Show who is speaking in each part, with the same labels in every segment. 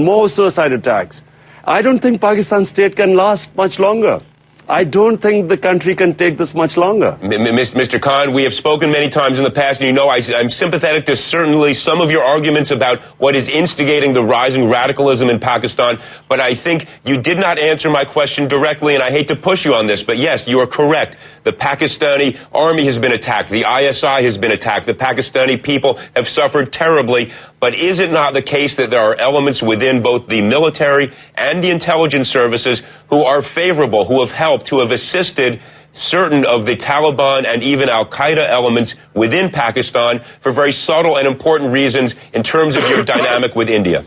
Speaker 1: more suicide attacks. I don't think Pakistan state can last much longer. I don't think the country can take this much longer.
Speaker 2: Mr. Khan, we have spoken many times in the past, and you know I'm sympathetic to certainly some of your arguments about what is instigating the rising radicalism in Pakistan, but I think you did not answer my question directly, and I hate to push you on this, but yes, you are correct. The Pakistani army has been attacked. The ISI has been attacked. The Pakistani people have suffered terribly. But is it not the case that there are elements within both the military and the intelligence services who are favorable, who have helped, who have assisted certain of the Taliban and even al-Qaeda elements within Pakistan for very subtle and important reasons in terms of your dynamic with India?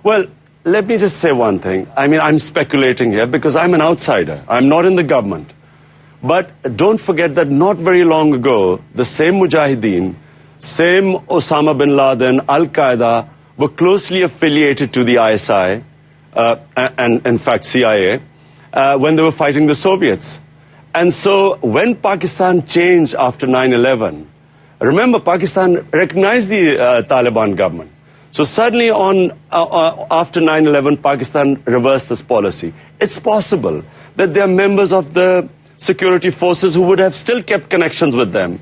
Speaker 1: Well, let me just say one thing. I mean, I'm speculating here because I'm an outsider. I'm not in the government. But don't forget that not very long ago, the same Mujahideen, same Osama bin Laden, al-Qaeda were closely affiliated to the ISI and, in fact, CIA when they were fighting the Soviets. And so when Pakistan changed after 9/11, remember, Pakistan recognized the Taliban government. So suddenly after 9/11, Pakistan reversed this policy. It's possible that there are members of the security forces who would have still kept connections with them.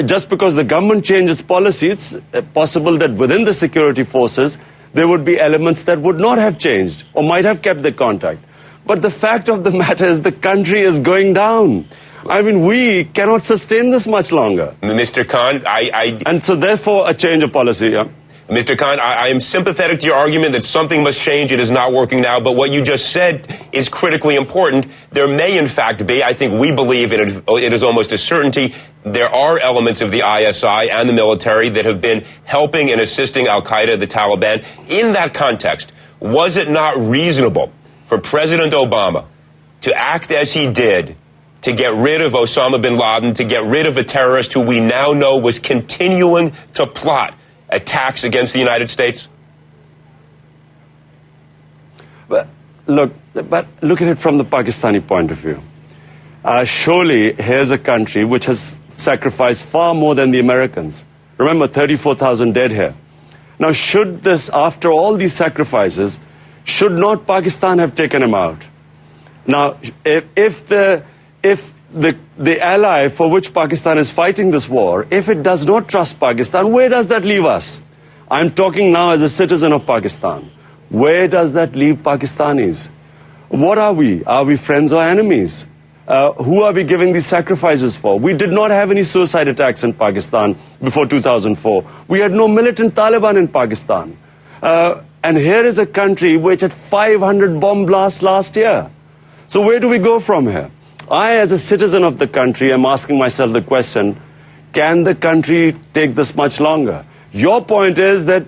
Speaker 1: Just because the government changed its policy, it's possible that within the security forces, there would be elements that would not have changed or might have kept the contact. But the fact of the matter is the country is going down. I mean, we cannot sustain this much longer.
Speaker 2: Mr. Khan,
Speaker 1: And so therefore, a change of policy, yeah.
Speaker 2: Mr. Khan, I am sympathetic to your argument that something must change. It is not working now. But what you just said is critically important. There may, in fact, be, I think we believe it is almost a certainty, there are elements of the ISI and the military that have been helping and assisting al-Qaeda, the Taliban. In that context, was it not reasonable for President Obama to act as he did to get rid of Osama bin Laden, to get rid of a terrorist who we now know was continuing to plot attacks against the United States?
Speaker 1: But look at it from the Pakistani point of view. Surely here's a country which has sacrificed far more than the Americans. Remember, 34,000 dead here. Now, should this, after all these sacrifices, should not Pakistan have taken him out? Now, if the ally for which Pakistan is fighting this war, if it does not trust Pakistan, where does that leave us? I'm talking now as a citizen of Pakistan. Where does that leave Pakistanis? What are we? Are we friends or enemies? Who are we giving these sacrifices for? We did not have any suicide attacks in Pakistan before 2004. We had no militant Taliban in Pakistan. And here is a country which had 500 bomb blasts last year. So where do we go from here? I, as a citizen of the country, am asking myself the question, can the country take this much longer? Your point is that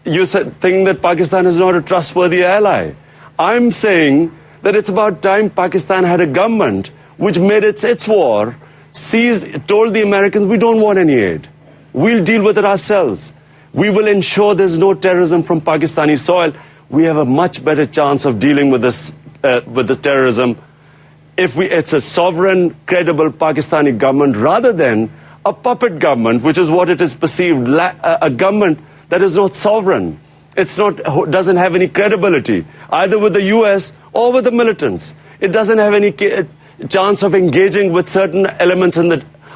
Speaker 1: you think that Pakistan is not a trustworthy ally. I'm saying that it's about time Pakistan had a government which made its war, told the Americans, we don't want any aid. We'll deal with it ourselves. We will ensure there's no terrorism from Pakistani soil. We have a much better chance of dealing with this, with the terrorism if it's a sovereign, credible Pakistani government rather than a puppet government, which is what it is perceived, a government that is not sovereign. Doesn't have any credibility, either with the US or with the militants. It doesn't have any chance of engaging with certain elements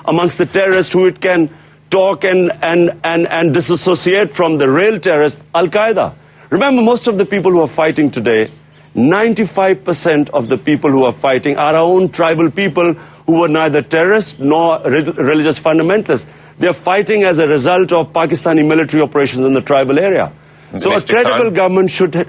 Speaker 1: amongst the terrorists who it can talk and disassociate from the real terrorist, al-Qaeda. Remember, most of the people who are fighting today, 95% of the people who are fighting are our own tribal people who were neither terrorists nor religious fundamentalists. They're fighting as a result of Pakistani military operations in the tribal area. So
Speaker 2: Mr.
Speaker 1: a credible
Speaker 2: Khan?
Speaker 1: government should